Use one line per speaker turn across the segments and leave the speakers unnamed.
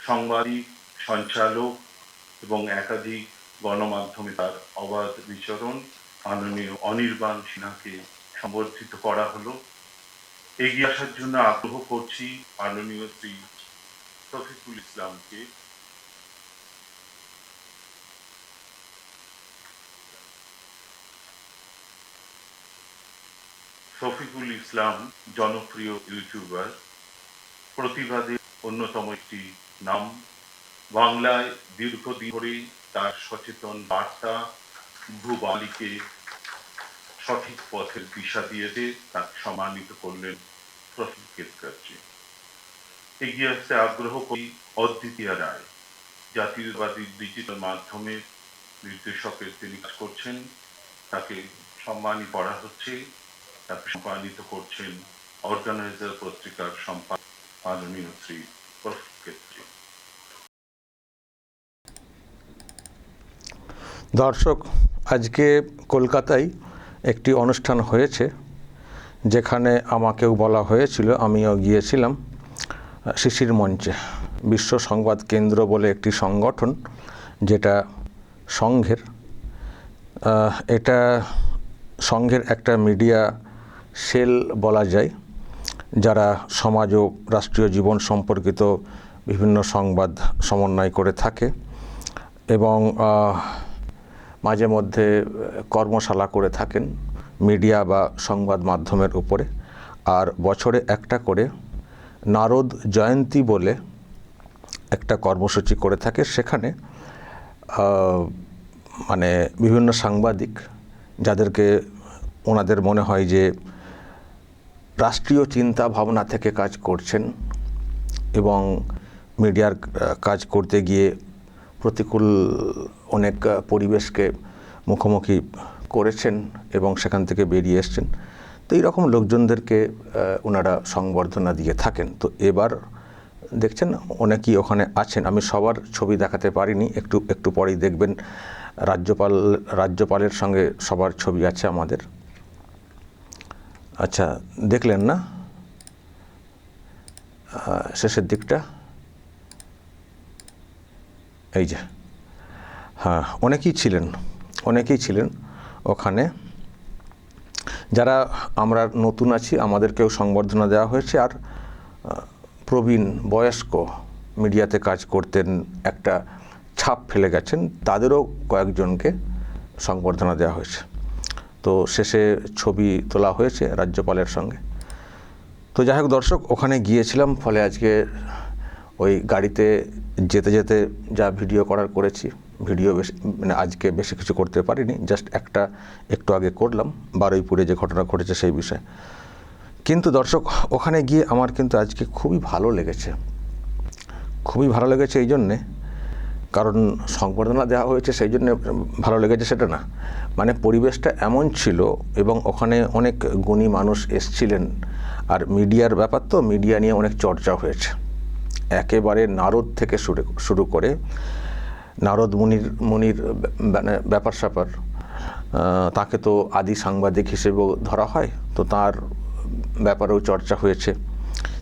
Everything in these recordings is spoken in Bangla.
সাংবাদিক, সঞ্চালক এবং একাধিক গণমাধ্যমে তার অবাধ বিচরণ মাননীয় অনির্বাণ সিনহাকে সম্বর্ধিত করা হলো। এগিয়ে আসার জন্য আগ্রহ করছি মাননীয় শ্রী শফিকুল ইসলামকে। শফিকুল ইসলাম জনপ্রিয় ইউটিউবার, প্রতিবাদের অন্যতম একটি নাম। বাংলায় দীর্ঘদিন ধরে তার সচেতন বার্তা ভূবালীকে সঠিক পথের দিশা দিয়েছে, তাকে সম্মানিত করলেন প্রফিকের কাছে। এগিয়ে আসতে আগ্রহ করি অদ্বিতীয়া রায়, জাতীয়বাদী ডিজিটাল মাধ্যমে নির্দেশকের তিনি কাজ করছেন, তাকে সম্মানিত করা হচ্ছে। তাকে সম্মানিত করছেন অর্গানাইজার পত্রিকার সম্পাদক মাননীয় শ্রী প্রফিকের।
দর্শক, আজকে কলকাতায় একটি অনুষ্ঠান হয়েছে যেখানে আমাকেও বলা হয়েছিল, আমিও গিয়েছিলাম। শিশির মঞ্চে বিশ্ব সংবাদ কেন্দ্র বলে একটি সংগঠন, যেটা সংঘের, এটা সংঘের একটা মিডিয়া সেল বলা যায়, যারা সমাজ ও রাষ্ট্রীয় জীবন সম্পর্কিত বিভিন্ন সংবাদ সমন্বয় করে থাকে এবং মাঝে মধ্যে কর্মশালা করে থাকেন মিডিয়া বা সংবাদ মাধ্যমের উপরে। আর বছরে একটা করে নারদ জয়ন্তী বলে একটা কর্মসূচি করে থাকে। সেখানে মানে বিভিন্ন সাংবাদিক, যাদেরকে ওনাদের মনে হয় যে রাষ্ট্রীয় চিন্তা ভাবনা থেকে কাজ করছেন এবং মিডিয়ার কাজ করতে গিয়ে প্রতিকূল অনেক পরিবেশকে মুখোমুখি করেছেন এবং সেখান থেকে বেরিয়ে এসছেন, তো এইরকম লোকজনদেরকে ওনারা সংবর্ধনা দিয়ে থাকেন। তো এবার দেখছেন অনেকেই ওখানে আছেন, আমি সবার ছবি দেখাতে পারিনি, একটু পরেই দেখবেন। রাজ্যপালের সঙ্গে সবার ছবি আছে আমাদের। আচ্ছা, দেখলেন না শেষের দিকটা? এই যে, হ্যাঁ, অনেকেই ছিলেন ওখানে। যারা আমরা নতুন আছি আমাদেরকেও সংবর্ধনা দেওয়া হয়েছে, আর প্রবীণ বয়স্ক মিডিয়াতে কাজ করতেন, একটা ছাপ ফেলে গেছেন, তাদেরও কয়েকজনকে সংবর্ধনা দেওয়া হয়েছে। তো শেষে ছবি তোলা হয়েছে রাজ্যপালের সঙ্গে। তো যাই হোক দর্শক, ওখানে গিয়েছিলাম, ফলে আজকে ওই গাড়িতে যেতে যেতে যা ভিডিও করার করেছি, ভিডিও বেশি মানে আজকে বেশি কিছু করতে পারিনি, জাস্ট একটু আগে করলাম বারুইপুরে যে ঘটনা ঘটেছে সেই বিষয়ে। কিন্তু দর্শক, ওখানে গিয়ে আমার কিন্তু আজকে খুবই ভালো লেগেছে এই জন্যে, কারণ সংবর্ধনা দেওয়া হয়েছে সেই জন্য ভালো লেগেছে সেটা না, মানে পরিবেশটা এমন ছিল এবং ওখানে অনেক গুণী মানুষ এসছিলেন। আর মিডিয়ার ব্যাপার, তো মিডিয়া নিয়ে অনেক চর্চা হয়েছে, একেবারে নারদ থেকে শুরু করে নারদ মুনির ব্যাপার স্যাপার, তাকে তো আদি সাংবাদিক হিসেবেও ধরা হয়, তো তার ব্যাপারেও চর্চা হয়েছে।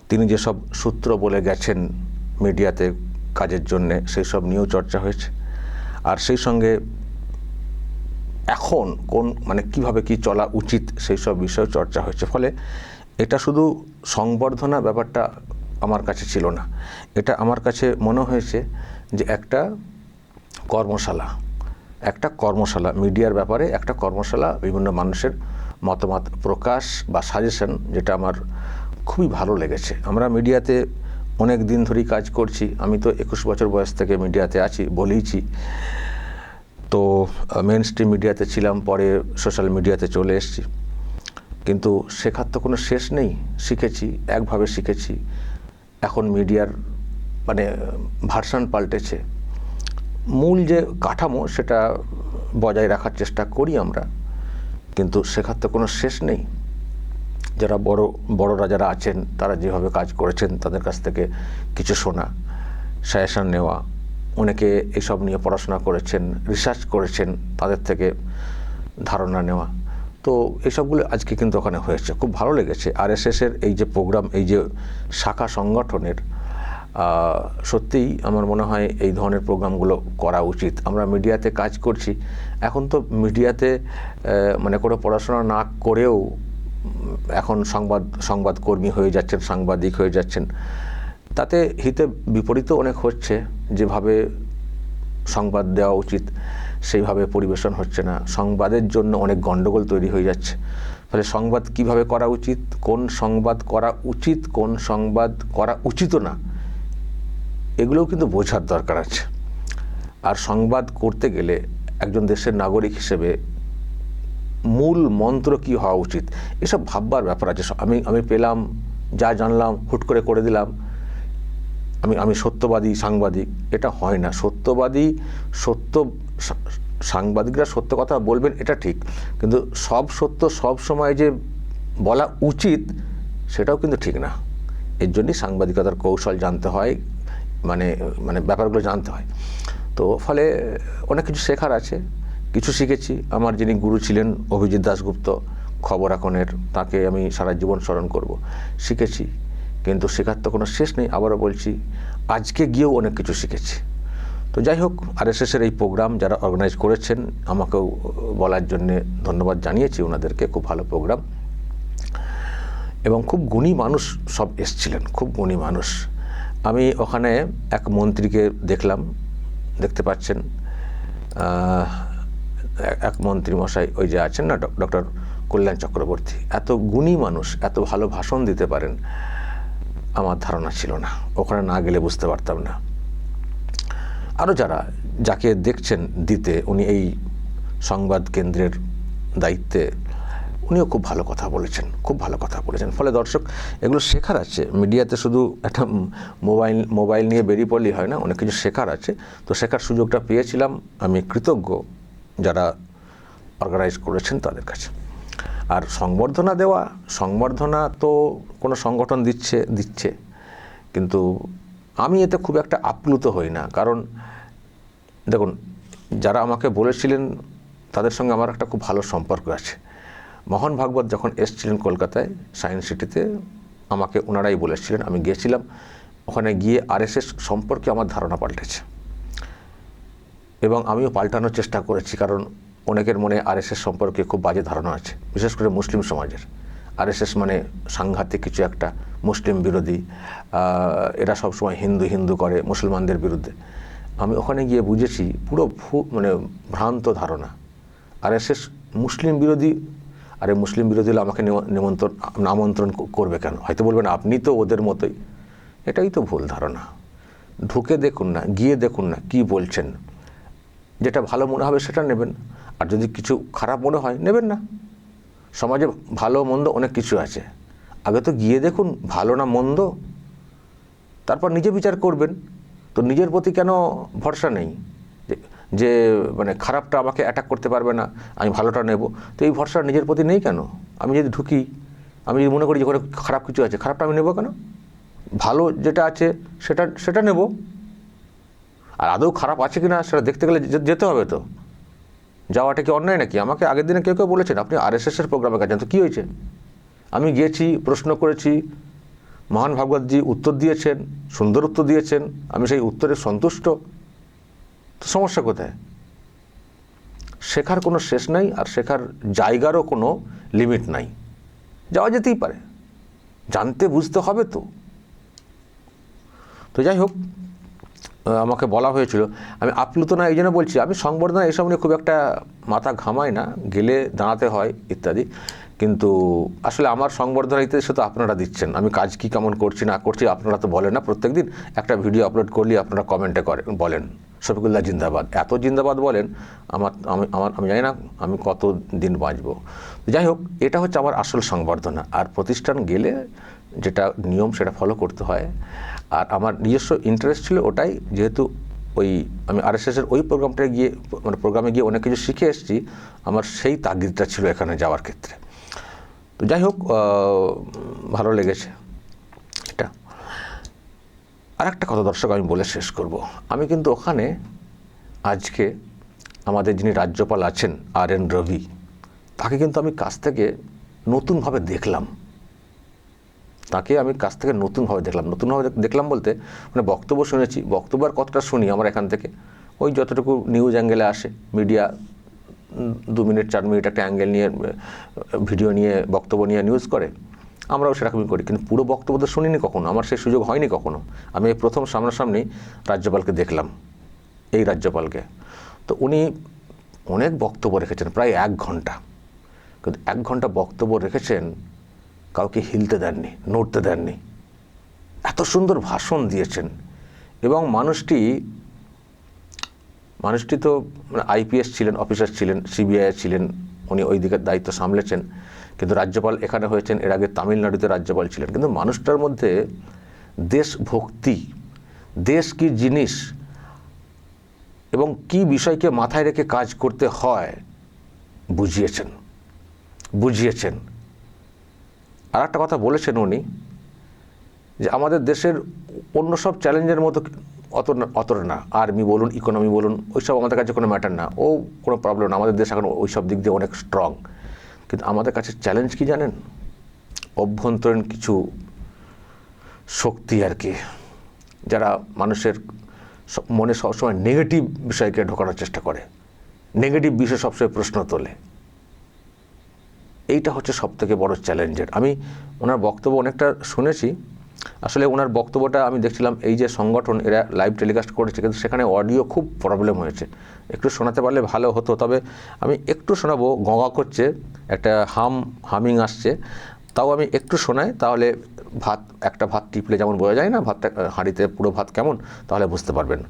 তিনি যেসব সূত্র বলে গেছেন মিডিয়াতে কাজের জন্যে, সেই সব নিয়েও চর্চা হয়েছে। আর সেই সঙ্গে এখন মানে কিভাবে কি চলা উচিত সেই সব বিষয়েও চর্চা হয়েছে। ফলে এটা শুধু সংবর্ধনা ব্যাপারটা আমার কাছে ছিল না, এটা আমার কাছে মনে হয়েছে যে একটা কর্মশালা মিডিয়ার ব্যাপারে, একটা কর্মশালা, বিভিন্ন মানুষের মতামত প্রকাশ বা সাজেশন, যেটা আমার খুবই ভালো লেগেছে। আমরা মিডিয়াতে অনেক দিন ধরেই কাজ করছি, আমি তো 21 বছর বয়স থেকে মিডিয়াতে আছি বলেইছি। তো মেন স্ট্রিম মিডিয়াতে ছিলাম, পরে সোশ্যাল মিডিয়াতে চলে এসেছি, কিন্তু শেখার তো কোনো শেষ নেই। একভাবে শিখেছি। এখন মিডিয়ার মানে ভার্সন পাল্টেছে, মূল যে কাঠামো সেটা বজায় রাখার চেষ্টা করি আমরা, কিন্তু শেখার তো কোনো শেষ নেই। যারা বড়রা যারা আছেন, তারা যেভাবে কাজ করেছেন তাদের কাছ থেকে কিছু শোনা, সাজেশন নেওয়া, অনেকে এসব নিয়ে পড়াশোনা করেছেন, রিসার্চ করেছেন, তাদের থেকে ধারণা নেওয়া। তো এসবগুলো আজকে কিন্তু ওখানে হয়েছে, খুব ভালো লেগেছে। RSS-এর এই যে প্রোগ্রাম, এই যে শাখা সংগঠনের সত্যিই আমার মনে হয় এই ধরনের প্রোগ্রামগুলো করা উচিত। আমরা মিডিয়াতে কাজ করছি, এখন তো মিডিয়াতে মানে কোনো পড়াশোনা না করেও এখন সংবাদকর্মী হয়ে যাচ্ছেন, সাংবাদিক হয়ে যাচ্ছেন। তাতে হিতে বিপরীতও অনেক হচ্ছে। যেভাবে সংবাদ দেওয়া উচিত সেইভাবে পরিবেশন হচ্ছে না, সংবাদের জন্য অনেক গণ্ডগোল তৈরি হয়ে যাচ্ছে। ফলে সংবাদ কিভাবে করা উচিত, কোন সংবাদ করা উচিত, কোন সংবাদ করা উচিতও না, এগুলোও কিন্তু বোঝার দরকার আছে। আর সংবাদ করতে গেলে একজন দেশের নাগরিক হিসেবে মূল মন্ত্র কি হওয়া উচিত এসব ভাববার ব্যাপার আছে। আমি পেলাম, যা জানলাম হুট করে দিলাম, আমি সত্যবাদী সাংবাদিক, এটা হয় না। সাংবাদিকরা সত্য কথা বলবেন এটা ঠিক, কিন্তু সব সত্য সব সময় যে বলা উচিত সেটাও কিন্তু ঠিক না। এর জন্যই সাংবাদিকতার কৌশল জানতে হয়, মানে ব্যাপারগুলো জানতে হয়। তো ফলে অনেক কিছু শেখার আছে, কিছু শিখেছি। আমার যিনি গুরু ছিলেন অভিজিৎ দাশগুপ্ত, খবর আকনের, তাকে আমি সারা জীবন স্মরণ করব। শিখেছি, কিন্তু শেখার তো কোনো শেষ নেই। আবারও বলছি, আজকে গিয়েও অনেক কিছু শিখেছি। তো যাই হোক, আরএসএসের এই প্রোগ্রাম যারা অর্গানাইজ করেছেন আমাকেও বলার জন্যে ধন্যবাদ জানিয়েছি ওনাদেরকে। খুব ভালো প্রোগ্রাম এবং খুব গুণী মানুষ সব এসছিলেন, খুব গুণী মানুষ। আমি ওখানে এক মন্ত্রীকে দেখলাম, দেখতে পাচ্ছেন এক মন্ত্রী মশাই, ওই যে আছেন না ডক্টর কল্যাণ চক্রবর্তী, এত গুণী মানুষ, এত ভালো ভাষণ দিতে পারেন আমার ধারণা ছিল না। ওখানে না গেলে বুঝতে পারতাম না। আরও যাকে দেখছেন দিতে, উনি এই সংবাদ কেন্দ্রের দায়িত্বে, উনিও খুব ভালো কথা বলেছেন, খুব ভালো কথা বলেছেন। ফলে দর্শক, এগুলো শেখার আছে। মিডিয়াতে শুধু একটা মোবাইল নিয়ে বেরিয়ে পড়লেই হয় না, অনেক কিছু শেখার আছে। তো শেখার সুযোগটা পেয়েছিলাম, আমি কৃতজ্ঞ যারা অর্গানাইজ করেছেন তাদের কাছে। আর সংবর্ধনা তো কোনো সংগঠন দিচ্ছে, কিন্তু আমি এতে খুব একটা আপ্লুত হই না। কারণ দেখুন, যারা আমাকে বলেছিলেন তাদের সঙ্গে আমার একটা খুব ভালো সম্পর্ক আছে। মোহন ভাগবত যখন এসেছিলেন কলকাতায় সায়েন্স সিটিতে, আমাকে ওনারাই বলেছিলেন, আমি গিয়েছিলাম। ওখানে গিয়ে আরএসএস সম্পর্কে আমার ধারণা পাল্টেছে এবং আমিও পাল্টানোর চেষ্টা করেছি। কারণ অনেকের মনে আরএসএস সম্পর্কে খুব বাজে ধারণা আছে, বিশেষ করে মুসলিম সমাজের। আরএসএস মানে সাংঘাতিক কিছু একটা, মুসলিম বিরোধী, এরা সবসময় হিন্দু করে মুসলমানদের বিরুদ্ধে। আমি ওখানে গিয়ে বুঝেছি পুরো ভ্রান্ত ধারণা। আরএসএস মুসলিম বিরোধী। আরে মুসলিম বিরোধী হলে আমাকে আমন্ত্রণ করবে কেন? হয়তো বলবেন আপনি তো ওদের মতোই। এটাই তো ভুল ধারণা। ঢুকে দেখুন না, গিয়ে দেখুন না কি বলছেন। যেটা ভালো মনে হবে সেটা নেবেন, আর যদি কিছু খারাপ মনে হয় নেবেন না। সমাজে ভালো মন্দ অনেক কিছু আছে, আগে তো গিয়ে দেখুন ভালো না মন্দ, তারপর নিজে বিচার করবেন। তো নিজের প্রতি কেন ভরসা নেই যে খারাপটা আমাকে অ্যাটাক করতে পারবে না, আমি ভালোটা নেব? তো এই ভরসা নিজের প্রতি নেই কেন? আমি যদি ঢুকি, আমি যদি মনে করি যে খারাপ কিছু আছে, খারাপটা আমি নেব কেন? ভালো যেটা আছে সেটা নেব। আর আদৌ খারাপ আছে কিনা সেটা দেখতে গেলে যেতে হবে। তো যাওয়াটা কি অন্যায় নাকি? আমাকে আগের দিনে কেউ বলেছেন আপনি আরএসএসের প্রোগ্রামে গেছেন, তো কী হয়েছে? আমি গিয়েছি, প্রশ্ন করেছি, মোহন ভাগবতজি উত্তর দিয়েছেন, সুন্দর উত্তর দিয়েছেন, আমি সেই উত্তরে সন্তুষ্ট। তো সমস্যা কোথায়? শেখার কোনো শেষ নাই, আর শেখার জায়গারও কোনো লিমিট নাই। যাওয়া যেতেই পারে, জানতে বুঝতে হবে। তো যাই হোক, আমাকে বলা হয়েছিল, আমি আপ্লুত না এই জন্য বলছি, আমি সংবর্ধনা এসব নিয়ে খুব একটা মাথা ঘামাই না, গেলে দাঁড়াতে হয় ইত্যাদি। কিন্তু আসলে আমার সংবর্ধনা দিতে শুধু আপনারা দিচ্ছেন, আমি কাজ কি কেমন করছি না করছি আপনারা তো বলেন না। প্রত্যেক দিন একটা ভিডিও আপলোড করলে আপনারা কমেন্টে বলেন শফিকুল্লাহ জিন্দাবাদ, এত জিন্দাবাদ বলেন, আমি জানি না আমি কত দিন বাঁচব। যাই হোক, এটা হচ্ছে আমার আসল সংবর্ধনা। আর প্রতিষ্ঠান গেলে যেটা নিয়ম সেটা ফলো করতে হয়। আর আমার নিজস্ব ইন্টারেস্ট ছিল ওটাই, যেহেতু আমি আরএসএসের ওই প্রোগ্রামে গিয়ে অনেক কিছু শিখে এসেছি, আমার সেই তাগিদটা ছিল এখানে যাওয়ার ক্ষেত্রে। তো যাই হোক, ভালো লেগেছে এটা। আর একটা কথা দর্শক আমি বলে শেষ করব, আমি কিন্তু ওখানে আজকে আমাদের যিনি রাজ্যপাল আছেন RN রবি, তাকে কিন্তু আমি কাছ থেকে নতুনভাবে দেখলাম। তাকে আমি কাছ থেকে নতুনভাবে দেখলাম বলতে মানে বক্তব্য শুনেছি, বক্তব্য আর কতটা শুনি আমার এখান থেকে, ওই যতটুকু নিউজ অ্যাঙ্গেলে আসে, মিডিয়া 2 মিনিট 4 মিনিট একটা অ্যাঙ্গেল নিয়ে ভিডিও নিয়ে বক্তব্য নিয়ে নিউজ করে, আমরাও সেরকমই করি, কিন্তু পুরো বক্তব্য তো শুনিনি কখনো, আমার সেই সুযোগ হয়নি কখনো। আমি এই প্রথম সামনাসামনি রাজ্যপালকে দেখলাম, এই রাজ্যপালকে। তো উনি অনেক বক্তব্য রেখেছেন, প্রায় 1 ঘন্টা, কিন্তু 1 ঘন্টা বক্তব্য রেখেছেন, কাউকে হিলতে দেননি, নড়তে দেননি, এত সুন্দর ভাষণ দিয়েছেন। এবং মানুষটি তো আইপিএস ছিলেন, অফিসার ছিলেন, সিবিআই ছিলেন, উনি ওই দিকের দায়িত্ব সামলেছেন, কিন্তু রাজ্যপাল এখানে হয়েছেন, এর আগে তামিলনাড়ুতে রাজ্যপাল ছিলেন, কিন্তু মানুষটার মধ্যে দেশভক্তি, দেশ কি জিনিস এবং কি বিষয়কে মাথায় রেখে কাজ করতে হয় বুঝিয়েছেন। আর একটা কথা বলেছেন উনি, যে আমাদের দেশের অন্য সব চ্যালেঞ্জের মতো অতটা না, আর্মি বলুন, ইকোনমি বলুন, ওইসব আমাদের কাছে কোনো ম্যাটার না, ও কোনো প্রবলেম না, আমাদের দেশ এখন ওই সব দিক দিয়ে অনেক স্ট্রং। কিন্তু আমাদের কাছে চ্যালেঞ্জ কি জানেন? অভ্যন্তরীণ কিছু শক্তি আর কি, যারা মানুষের মনে সবসময় নেগেটিভ বিষয়কে ঢোকানোর চেষ্টা করে, নেগেটিভ বিষয় সবসময় প্রশ্ন তোলে। এইটা হচ্ছে সবথেকে বড় চ্যালেঞ্জের। আমি ওনার বক্তব্য অনেকটা শুনেছি, আসলে ওনার বক্তব্যটা আমি দেখছিলাম, এই যে সংগঠন এরা লাইভ টেলিকাস্ট করেছে, কিন্তু সেখানে অডিও খুব প্রবলেম হয়েছে, একটু শোনাতে পারলে ভালো হতো। তবে আমি একটু শোনাবো, গঙা করছে, একটা হামিং আসছে, তাও আমি একটু শোনাই, তাহলে একটা ভাত টিপলে যেমন বোঝা যায় না ভাতটা হাঁড়িতে পুরো ভাত কেমন, তাহলে বুঝতে পারবেন।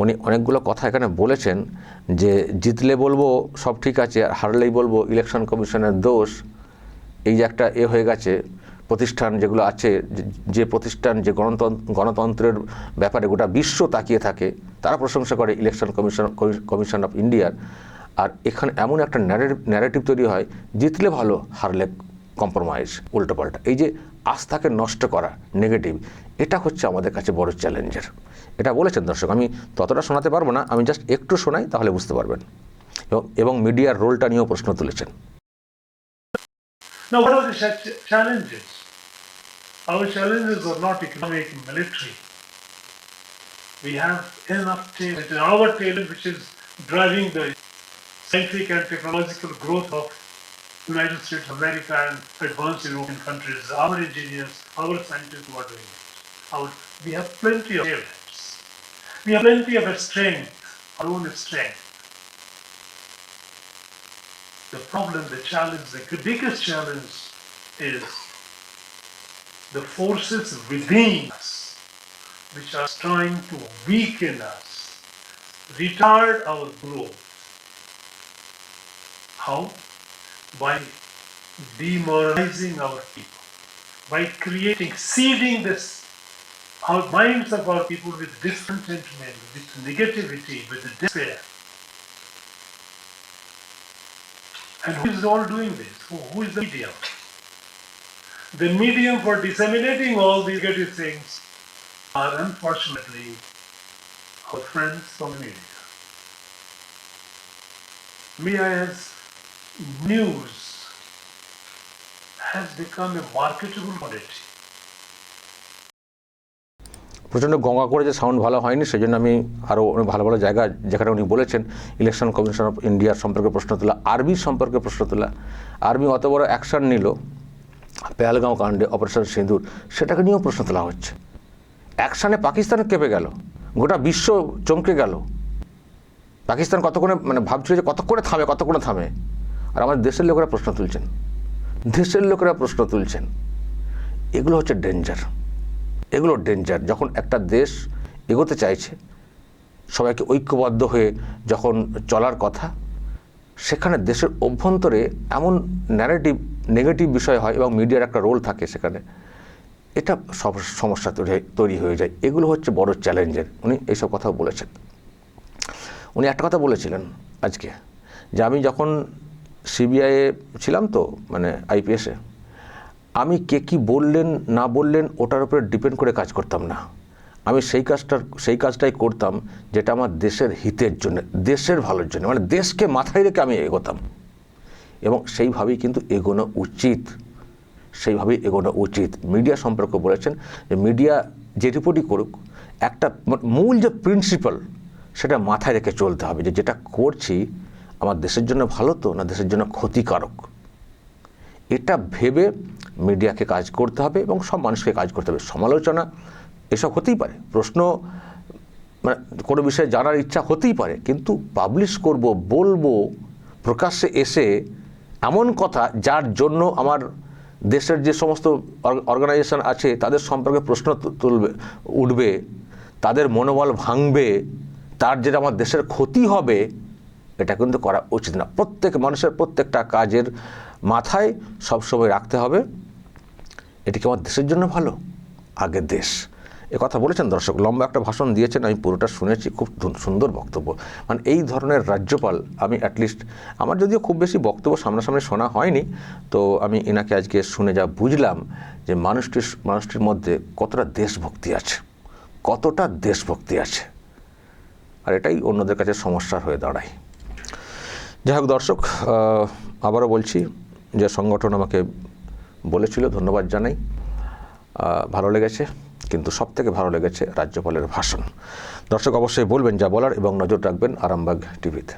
উনি অনেকগুলো কথা এখানে বলেছেন, যে জিতলে বলবো সব ঠিক আছে, আর হারলেই বলবো ইলেকশন কমিশনের দোষ। এই যে একটা হয়ে গেছে, প্রতিষ্ঠান যেগুলো আছে, যে প্রতিষ্ঠান যে গণতন্ত্রের ব্যাপারে গোটা বিশ্ব তাকিয়ে থাকে, তারা প্রশংসা করে ইলেকশন কমিশন অফ ইন্ডিয়ার, আর এখানে এমন একটা ন্যারেটিভ তৈরি হয়, জিতলে ভালো, হারলে কম্প্রোমাইজ, উল্টোপাল্টা। এই যে আস্থাকে নষ্ট করা, নেগেটিভ, এটা হচ্ছে আমাদের কাছে বড় চ্যালেঞ্জের। এটা বলেছেন দর্শক, আমি ততটা শোনাতে পারবো না, আমি জাস্ট একটু শোনাই, তাহলে বুঝতে পারবেন। এবং মিডিয়ার রোলটা নিয়েও প্রশ্ন তুলেছেন।
Now, what are the challenges? Our challenges are not economic and military. We have enough talent. It's our talent which is driving the scientific and technological growth of United States of America and advanced European countries. Our engineers, our scientists who are doing it. We have plenty of talents. We have plenty of strength, our own strength. The problem, the challenge, the biggest challenge is the forces within us which are trying to weaken us, retard our growth. How? By demoralizing our people, by seeding our minds of our people with discontentment, with negativity, with despair. And who is all doing this? Who is the medium? The medium for disseminating all these negative things are unfortunately our friends from the media. Media news has become a marketable commodity.
প্রচণ্ড গঙ্গা করে যে সাউন্ড ভালো হয়নি, সেই জন্য আমি আরও ভালো ভালো জায়গা যেখানে উনি বলেছেন ইলেকশন কমিশন অফ ইন্ডিয়ার সম্পর্কে প্রশ্ন তোলা, আর্মির সম্পর্কে প্রশ্ন তোলা, আর্মি অত বড় অ্যাকশন নিল পেহেলগাঁও কাণ্ডে, অপারেশন সিঁদুর, সেটাকে নিয়েও প্রশ্ন তোলা হচ্ছে। অ্যাকশানে পাকিস্তান কেঁপে গেল, গোটা বিশ্ব চমকে গেল, পাকিস্তান কতক্ষণে ভাবছিল যে কতক্ষণে থামে, আর আমাদের দেশের লোকেরা প্রশ্ন তুলছেন। এগুলো হচ্ছে ডেঞ্জার। যখন একটা দেশ এগোতে চাইছে, সবাইকে ঐক্যবদ্ধ হয়ে যখন চলার কথা, সেখানে দেশের অভ্যন্তরে এমন নেগেটিভ বিষয় হয় এবং মিডিয়ার একটা রোল থাকে সেখানে, এটা সব সমস্যা তৈরি হয়ে যায়। এগুলো হচ্ছে বড় চ্যালেঞ্জের। উনি এইসব কথাও বলেছেন। উনি একটা কথা বলেছিলেন আজকে, যে আমি যখন সিবিআইয়ে ছিলাম, তো আইপিএসে, আমি কে কী বললেন না বললেন ওটার উপরে ডিপেন্ড করে কাজ করতাম না। আমি সেই কাজটাই করতাম যেটা আমার দেশের হিতের জন্য, দেশের ভালোর জন্য, দেশকে মাথায় রেখে আমি এগোতাম, এবং সেইভাবেই কিন্তু এগোনো উচিত। সেইভাবেই এগোনো উচিত। মিডিয়া সম্পর্কে বলেছেন যে মিডিয়া যে রিপোর্টই করুক, একটা মূল যে প্রিন্সিপাল সেটা মাথায় রেখে চলতে হবে, যে যেটা করছি আমার দেশের জন্য ভালো তো না দেশের জন্য ক্ষতিকারক। এটা ভেবে মিডিয়াকে কাজ করতে হবে এবং সব মানুষকে কাজ করতে হবে। সমালোচনা এসব হতেই পারে, প্রশ্ন মানে কোনো বিষয়ে জানার ইচ্ছা হতেই পারে, কিন্তু পাবলিশ করব, বলবো প্রকাশ্যে এসে এমন কথা যার জন্য আমার দেশের যে সমস্ত অর্গানাইজেশন আছে তাদের সম্পর্কে প্রশ্ন উঠবে, তাদের মনোবল ভাঙবে, তার যেটা আমার দেশের ক্ষতি হবে, এটা কিন্তু করা উচিত না। প্রত্যেক মানুষের প্রত্যেকটা কাজের মাথায় সবসময় রাখতে হবে এটি কি আমার দেশের জন্য ভালো, আগে দেশ। কথা বলেছেন দর্শক, লম্বা একটা ভাষণ দিয়েছেন, আমি পুরোটা শুনেছি, খুব সুন্দর বক্তব্য। মানে এই ধরনের রাজ্যপাল আমি অ্যাটলিস্ট, আমার যদিও খুব বেশি বক্তব্য সামনাসামনি শোনা হয়নি, তো আমি এনাকে আজকে শুনে যা বুঝলাম যে মানুষটির মধ্যে কতটা দেশভক্তি আছে, কতটা দেশভক্তি আছে, আর এটাই অন্যদের কাছে সমস্যার হয়ে দাঁড়ায়। যাই হোক দর্শক, আবারও বলছি যে সংগঠন আমাকে বলেছিল, ধন্যবাদ জানাই, ভালো লেগেছে, কিন্তু সবথেকে ভালো লেগেছে রাজ্যপালের ভাষণ। দর্শক অবশ্যই বলবেন যা বলার এবং নজর রাখবেন আরামবাগ টিভিতে।